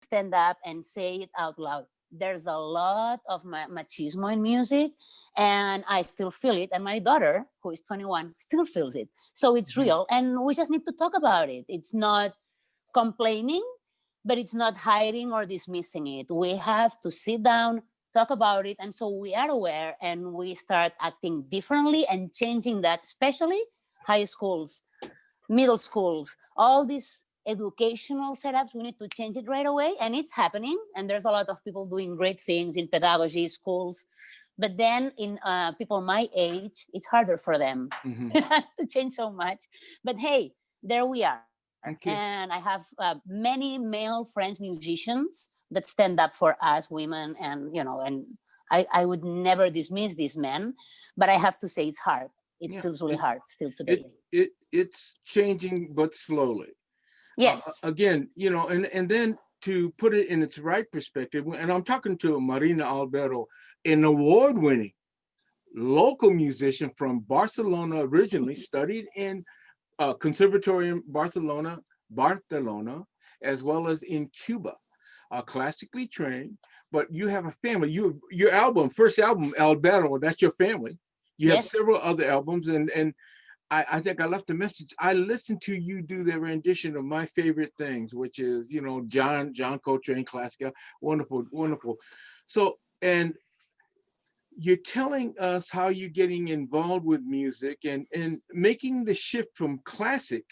stand up and say it out loud. There's a lot of machismo in music, and I still feel it. And my daughter, who is 21, still feels it. So it's real, and we just need to talk about it. It's not complaining, but it's not hiding or dismissing it. We have to sit down, talk about it, and so we are aware and we start acting differently and changing that, especially high schools, middle schools, all these educational setups. We need to change it right away, and it's happening. And there's a lot of people doing great things in pedagogy schools, but then in people my age, it's harder for them to change so much. But hey, there we are. Okay. And I have many male friends, musicians, that stand up for us women, and and I would never dismiss these men, but I have to say it's hard. It feels really hard still today. It's changing, but slowly. Yes. Again, and then to put it in its right perspective, and I'm talking to Marina Albero, an award-winning local musician from Barcelona, originally studied in Conservatory in Barcelona, as well as in Cuba, classically trained. But you have a family. Your album, first album, Albero, that's your family. You have several other albums, and I think I left a message. I listened to you do the rendition of my favorite things, which is, John Coltrane, classical, wonderful, wonderful. So, and you're telling us how you're getting involved with music and making the shift from classic.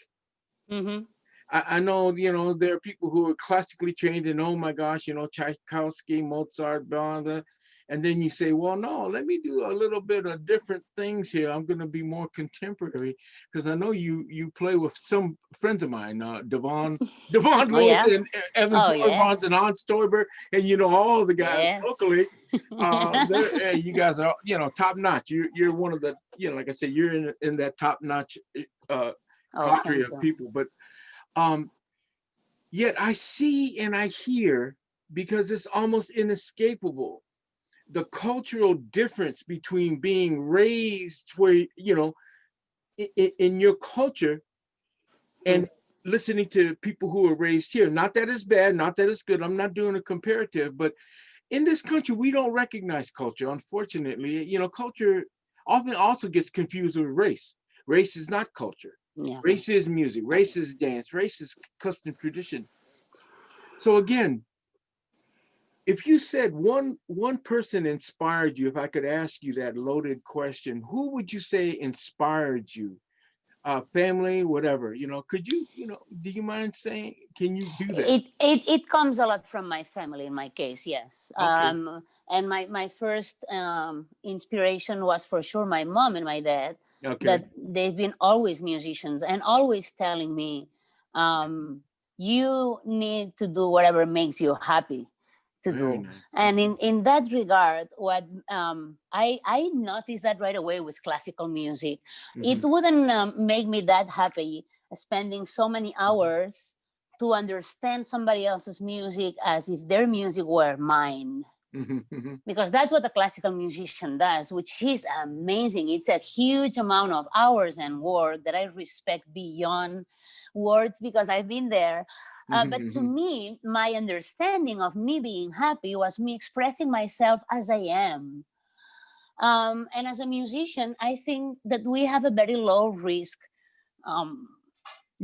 I know, there are people who are classically trained and, oh my gosh, Tchaikovsky, Mozart, blah, blah. And then you say, well, no, let me do a little bit of different things here. I'm going to be more contemporary, because I know you play with some friends of mine, Devon Lewis and Evan Bonds and Hans Stoiber, and all the guys locally. You guys are, top notch. You're one of the, like I said, you're in that top notch cadre of people. But yet I see and I hear, because it's almost inescapable, the cultural difference between being raised where, in your culture and listening to people who are raised here. Not that it's bad, not that it's good. I'm not doing a comparative, but in this country, we don't recognize culture. Unfortunately, culture often also gets confused with race. Race is not culture. Yeah. Race is music, race is dance, race is custom, tradition. So again, if you said one person inspired you, if I could ask you that loaded question, who would you say inspired you? Family, whatever, could you, do you mind saying, can you do that? It comes a lot from my family in my case, yes. Okay. And my first inspiration was for sure my mom and my dad, that they've been always musicians and always telling me, you need to do whatever makes you happy to do. Nice. And in that regard, what I noticed that right away with classical music. It wouldn't make me that happy spending so many hours to understand somebody else's music as if their music were mine. Because that's what a classical musician does, which is amazing. It's a huge amount of hours and work that I respect beyond words, because I've been there. But to me, my understanding of me being happy was me expressing myself as I am. And as a musician, I think that we have a very low risk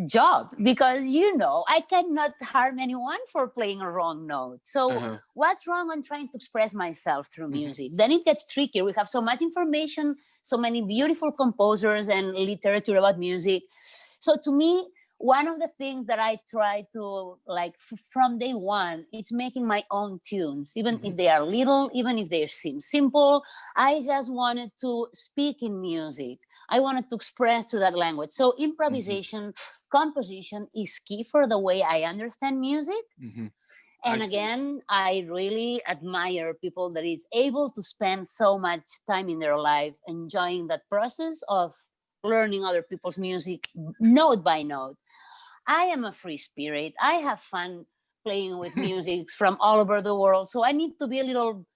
job, because I cannot harm anyone for playing a wrong note. So what's wrong on trying to express myself through music? Then it gets tricky. We have so much information, so many beautiful composers and literature about music. So to me, one of the things that I try to from day one, it's making my own tunes, even if they are little, even if they seem simple. I just wanted to speak in music. I wanted to express through that language. So improvisation, composition is key for the way I understand music. And again, I really admire people that is able to spend so much time in their life enjoying that process of learning other people's music note by note. I am a free spirit. I have fun playing with music from all over the world. So I need to be a little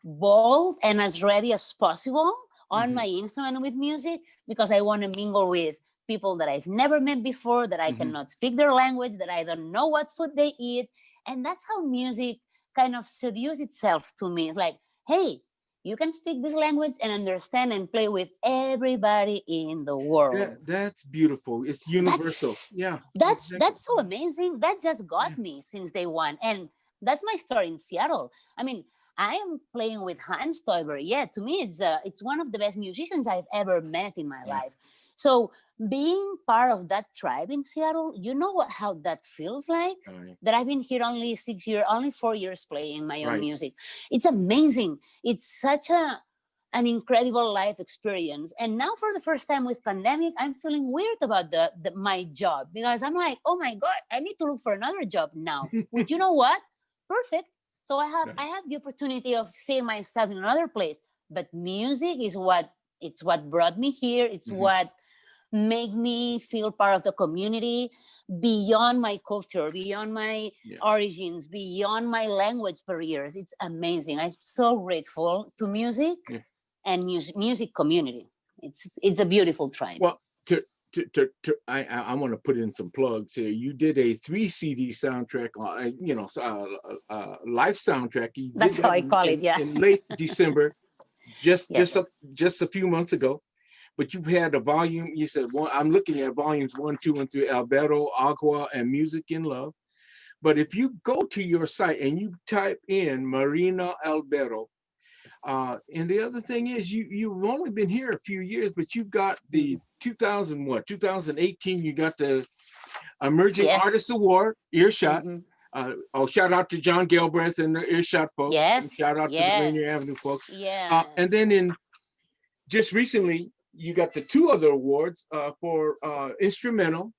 bold and as ready as possible on my instrument with music, because I want to mingle with people that I've never met before, that I cannot speak their language, that I don't know what food they eat. And that's how music kind of seduces itself to me. It's like, hey, you can speak this language and understand and play with everybody in the world. That's beautiful. It's universal. That's Yeah, that's exactly. that's so amazing. That just Yeah. got me since day one. And that's my story in Seattle. I mean, I am playing with Hans Stoiber. Yeah, to me, it's one of the best musicians I've ever met in my Yeah. life. So being part of that tribe in Seattle, you know how that feels like. Right. That I've been here only 6 years, only 4 years playing my own Right. music. It's amazing. It's such an incredible life experience. And now for the first time with pandemic, I'm feeling weird about my job, because I'm like, oh my God, I need to look for another job now. Which, you know what? Perfect. So Right. I have the opportunity of seeing myself in another place. But music is what brought me here. It's Mhm. what made me feel part of the community, beyond my culture, beyond my Yeah. origins, beyond my language barriers. It's amazing. I'm so grateful to music Yeah. and music community. It's a beautiful tribe. Well, I want to put in some plugs here. You did a 3 CD soundtrack, live soundtrack. You did That's how that I call it. Yeah. in late December, Yes. just a few months ago. But you've had a volume. You said one. I'm looking at volumes 1, 2, and 3: Albero, Agua, and Music in Love. But if you go to your site and you type in Marina Albero, and the other thing is you've only been here a few years, but you've got the 2018, you got the Emerging Yes. Artist Award, Earshot. Mhm. Shout out to John Galbraith and the Earshot folks, and Yes. shout out to the Rainier Yes. Avenue folks. And Yes. then just recently, you got the 2 other awards for instrumental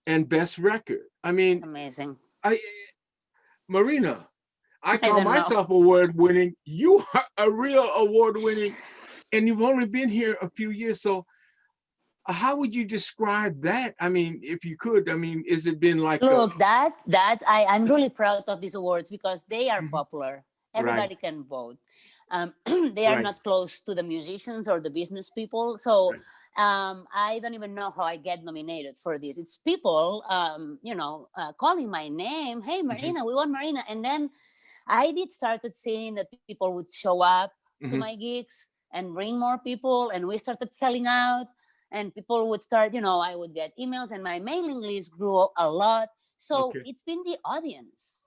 and best record. I mean, Amazing. Marina, I I call don't know. myself award winning. You are a real award winning, and you've only been here a few years. So how would you describe that? I mean, if you could, I mean, is it been like Look, I'm really proud of these awards because they are Mhm. popular. Right, Everybody can vote. They are right, not close to the musicians or the business people. So right. I don't even know how I get nominated for this. It's people, calling my name. Hey, Mhm, Marina, we want Marina. And then I did started seeing that people would show up to mhm. my gigs and bring more people, and we started selling out. And people would start, I would get emails, and my mailing list grew a lot. So Okay. it's been the audience.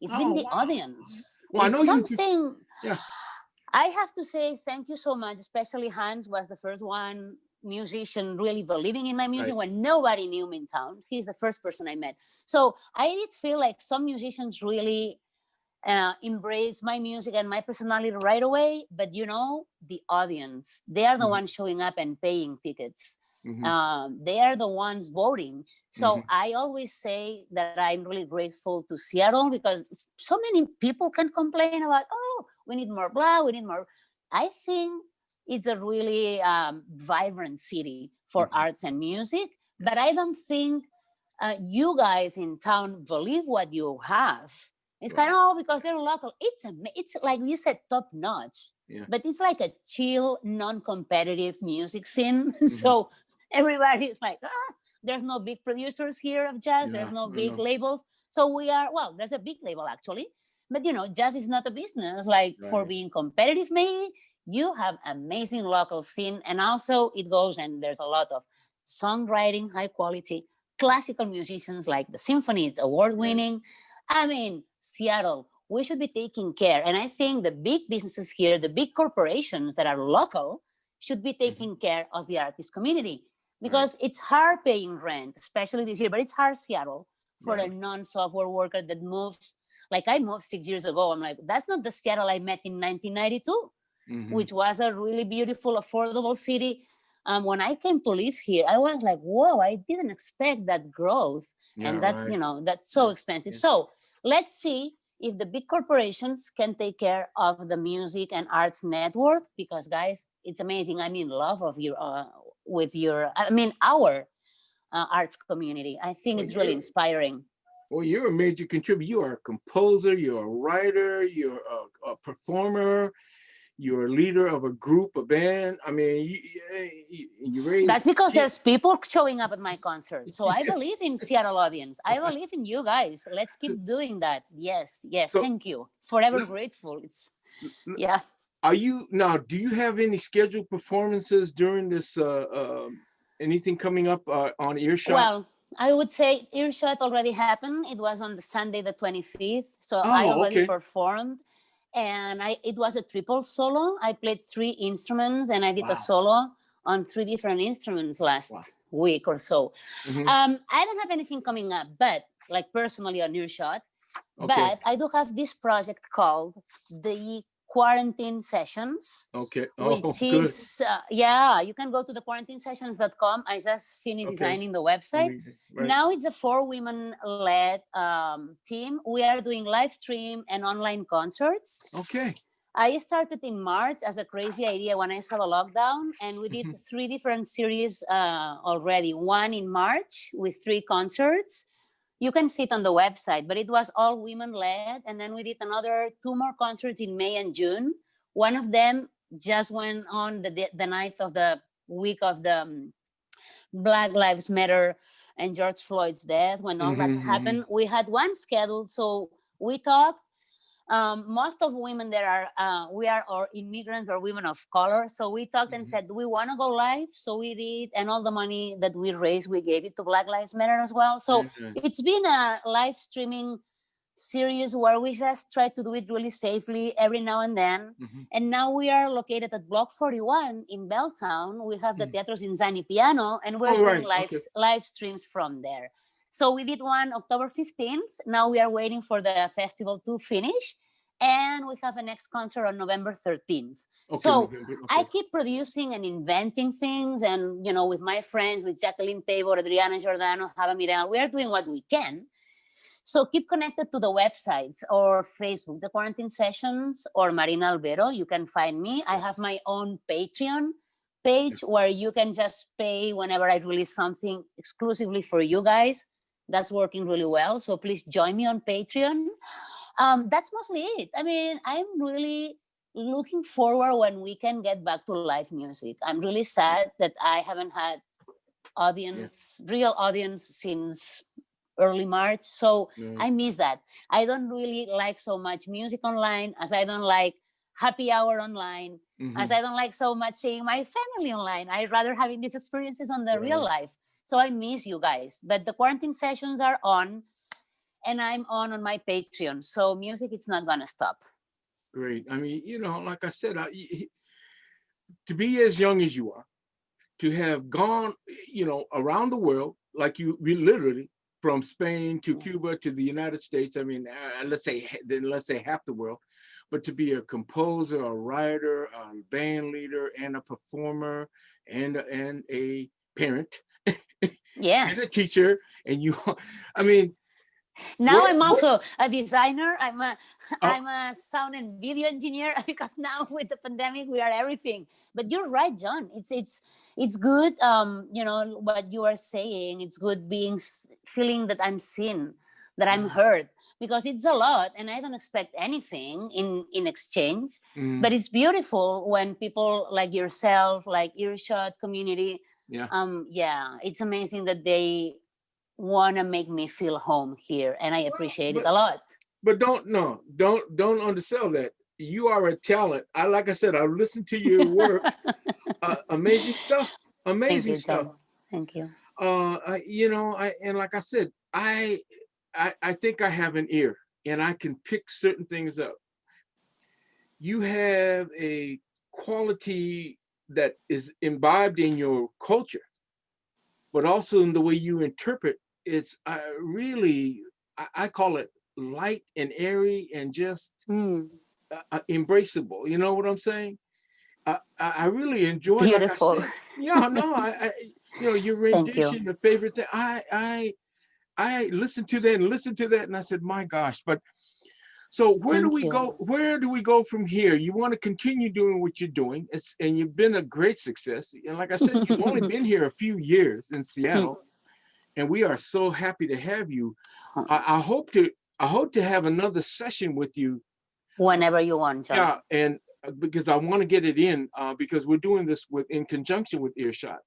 It's been Oh the wow. audience. Well, I It's know you. something Yeah. I have to say thank you so much. Especially Hans was the first one musician really believing in my music Right. when nobody knew me in town. He's the first person I met. So I did feel like some musicians really embrace my music and my personality right away. But the audience, they are the Mhm, ones showing up and paying tickets. mhm, They are the ones voting. So mhm. I always say that I'm really grateful to Seattle, because so many people can complain about, oh, we need more blah, we need more. I think it's a really vibrant city for Mhm. arts and music, but I don't think you guys in town believe what you have. It's kind of, Right. oh, because they're local. It's like you said, top notch, Yeah. but it's like a chill, non-competitive music scene. Mhm. So everybody's like, there's no big producers here of jazz. There's Yeah. no I big know. labels. So there's a big label actually, but jazz is not a business. Like for Right. being competitive, maybe you have amazing local scene, and also it goes and there's a lot of songwriting, high quality classical musicians like the symphony. It's award Right. winning. I mean, Seattle, we should be taking care. And I think the big businesses here, the big corporations that are local, should be Mhm. taking care of the artist community, Right. because it's hard paying rent, especially this year, but it's hard, Seattle, for a Right. non-software worker that moves. Like I moved 6 years ago. I'm like, that's not the Seattle I met in 1992, Mhm. which was a really beautiful, affordable city. When I came to live here, I was like, whoa, I didn't expect that growth, Yeah. and Right. that's so Yeah. expensive. Yeah. So let's see if the big corporations can take care of the music and arts network, because guys, it's amazing. I'm in love of our arts community. I think Well, it's really inspiring. you're a major contributor. You are a composer. You're a writer. You're a performer. You're a leader of a group, a band. I mean, you raise. That's because there's people showing up at my concert. So I believe in Seattle audience. I believe in you guys. Let's keep doing that. Yes. So, thank you. Forever grateful. It's yeah. Are you now? Do you have any scheduled performances during this? Anything coming up on Earshot? Well, I would say Earshot already happened. It was on the Sunday, the 25th. So I already performed. And it was a triple solo. I played 3 instruments and I did a solo on 3 different instruments last week or so. I don't have anything coming up, but like personally on Earshot, but I do have this project called the Quarantine Sessions. Which is, you can go to the quarantinesessions.com. I just finished designing the website. Now it's a 4 women-led team. We are doing live stream and online concerts. I started in March as a crazy idea when I saw the lockdown, and we did 3 different series already. One in March with 3 concerts. You can see it on the website, but it was all women-led. And then we did another 2 more concerts in May and June. One of them just went on the night of the week of the Black Lives Matter and George Floyd's death. When all that happened, we had one scheduled. So we talked. Most of women there we are or immigrants or women of color. So we talked and said, do we want to go live? So we did, and all the money that we raised, we gave it to Black Lives Matter as well. So it's been a live streaming series where we just try to do it really safely every now and then. And now we are located at Block 41 in Belltown. We have the Teatro Zinzani Piano, and we're doing live streams from there. So we did one October 15th. Now we are waiting for the festival to finish. And we have a next concert on November 13th. I keep producing and inventing things. And, you know, with my friends, with Jacqueline Tabor, Adriana Giordano, Java Mirel, we are doing what we can. So keep connected to the websites or Facebook, the Quarantine Sessions or Marina Albero. You can find me. I have my own Patreon page where you can just pay whenever I release something exclusively for you guys. That's working really well. So please join me on Patreon. That's mostly it. I mean, I'm really looking forward when we can get back to live music. I'm really sad that I haven't had real audience since early March. So I miss that. I don't really like so much music online as I don't like happy hour online, as I don't like so much seeing my family online. I'd rather having these experiences on the real life. So I miss you guys. But the Quarantine Sessions are on, and I'm on my Patreon. So music, it's not going to stop. Great. I mean, you know, like I said, to be as young as you are, to have gone, you know, around the world, like we literally, from Spain to Cuba to the United States. I mean, let's say half the world, but to be a composer, a writer, a band leader, and a performer, and a parent, and a teacher, and I mean. Now I'm also a designer. I'm a sound and video engineer because now with the pandemic we are everything. But you're right, John. It's good. You know what you are saying. It's good feeling that I'm seen, that I'm heard, because it's a lot, and I don't expect anything in exchange. But it's beautiful when people like yourself, like Earshot community. It's amazing that they want to make me feel home here, and I appreciate it a lot. But don't undersell that. You are a talent. Like I said, I listened to your work. Amazing stuff. Amazing stuff. Thank you. And like I said, I think I have an ear, and I can pick certain things up. You have a quality that is imbibed in your culture, but also in the way you interpret. It's really, I call it light and airy and just embraceable. You know what I'm saying? I really enjoy. Beautiful. Like I said, your rendition, the favorite thing. I listened to that and I said, my gosh. But so where do we go? Where do we go from here? You want to continue doing what you're doing, and you've been a great success. And like I said, you've only been here a few years in Seattle. And we are so happy to have you. I hope to have another session with you whenever you want, John. Yeah, and because I want to get it in because we're doing this in conjunction with Earshot.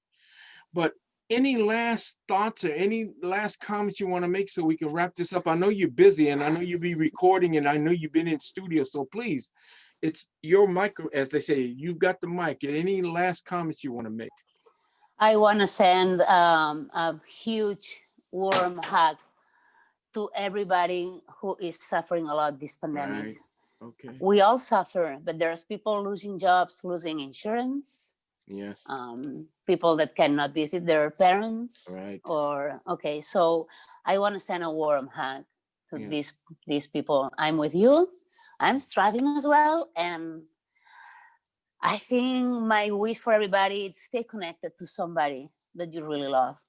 But any last thoughts or any last comments you want to make so we can wrap this up? I know you're busy and I know you'll be recording and I know you've been in studio. So please, it's your mic, as they say, you've got the mic. Any last comments you want to make? I want to send a huge warm hug to everybody who is suffering a lot this pandemic. Right. Okay. We all suffer, but there's people losing jobs, losing insurance. Yes. People that cannot visit their parents. Right. Okay, so I want to send a warm hug to these people. I'm with you. I'm struggling as well, and I think my wish for everybody is stay connected to somebody that you really love.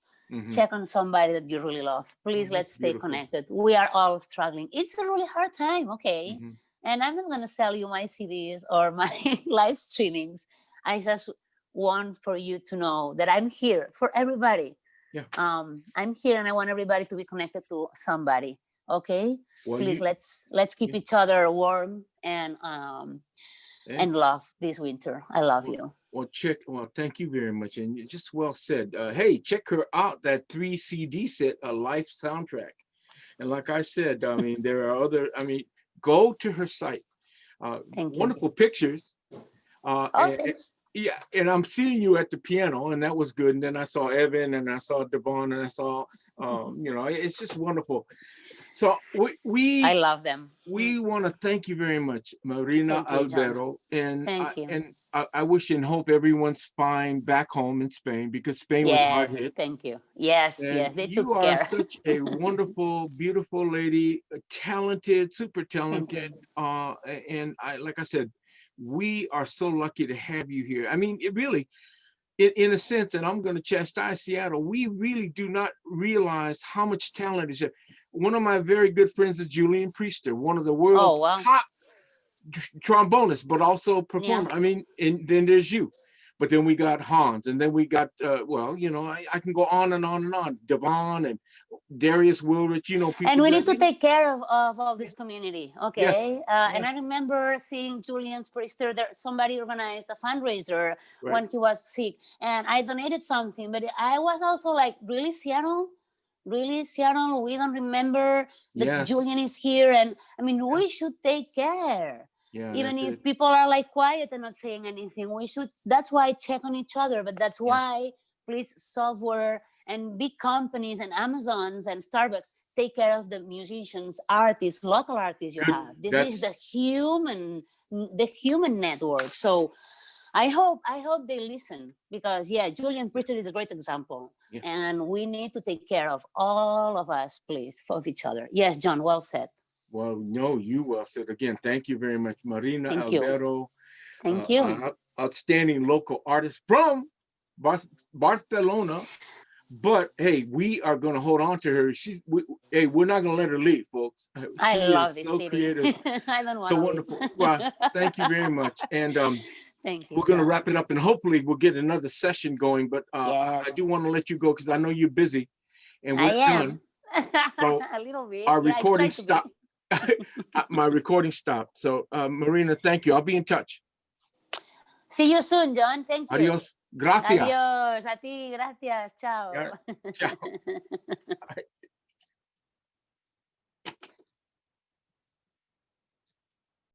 Check on somebody that you really love. Please, let's stay connected. We are all struggling. It's a really hard time, okay? And I'm not going to sell you my CDs or my live streamings. I just want for you to know that I'm here for everybody. Yeah. I'm here and I want everybody to be connected to somebody, okay? Well, please, let's keep each other warm and love this winter. I love you. Well, thank you very much. And you just well said. Hey, check her out, that 3 CD set, A Life Soundtrack. And like I said, I mean, there are other, go to her site. Wonderful pictures. Thanks. Yeah, and I'm seeing you at the piano, and that was good. And then I saw Evan, and I saw Devon, and I saw, it's just wonderful. So I love them. We want to thank you very much, Marina Albero, and I wish and hope everyone's fine back home in Spain, because Spain was hard hit. Thank you. Yes, they took care. You are such a wonderful, beautiful lady, talented, super talented, and like I said, we are so lucky to have you here. I mean, it really, in a sense, and I'm going to chastise Seattle, we really do not realize how much talent is here. One of my very good friends is Julian Priester, one of the world's top trombonists, but also performer. I mean, and then there's you. But then we got Hans, and then we got, I can go on and on and on. Devon and Darius Wilrich, people. And we need to take care of all this community, okay? Yes. And I remember seeing Julian Priester, somebody organized a fundraiser when he was sick, and I donated something, but I was also like, really, Seattle? Really, Seattle? We don't remember that Julian is here, and we should take care. Yeah, even if people are like quiet and not saying anything, we should. That's why check on each other. But that's why, please, software and big companies and Amazons and Starbucks take care of the musicians, artists, local artists you have. This is the human network. So I hope they listen, because Julian Priester is a great example, and we need to take care of all of us, please, of each other. Yes, John, well said. Well, no, you well said. Again, thank you very much, Marina Albero. Thank you. Outstanding local artist from Barcelona. But hey, we are going to hold on to her. We're not going to let her leave, folks. I love this city. Creative. I don't want so wonderful. Well, thank you very much. And thank you. We're going to wrap it up, and hopefully we'll get another session going. But I do want to let you go because I know you're busy, and we're done. So a little bit. Our recording stopped. My recording stopped. So, Marina, thank you. I'll be in touch. See you soon, John. Thank you. Adios. Gracias. Adios. A ti. Gracias. Ciao. Ciao.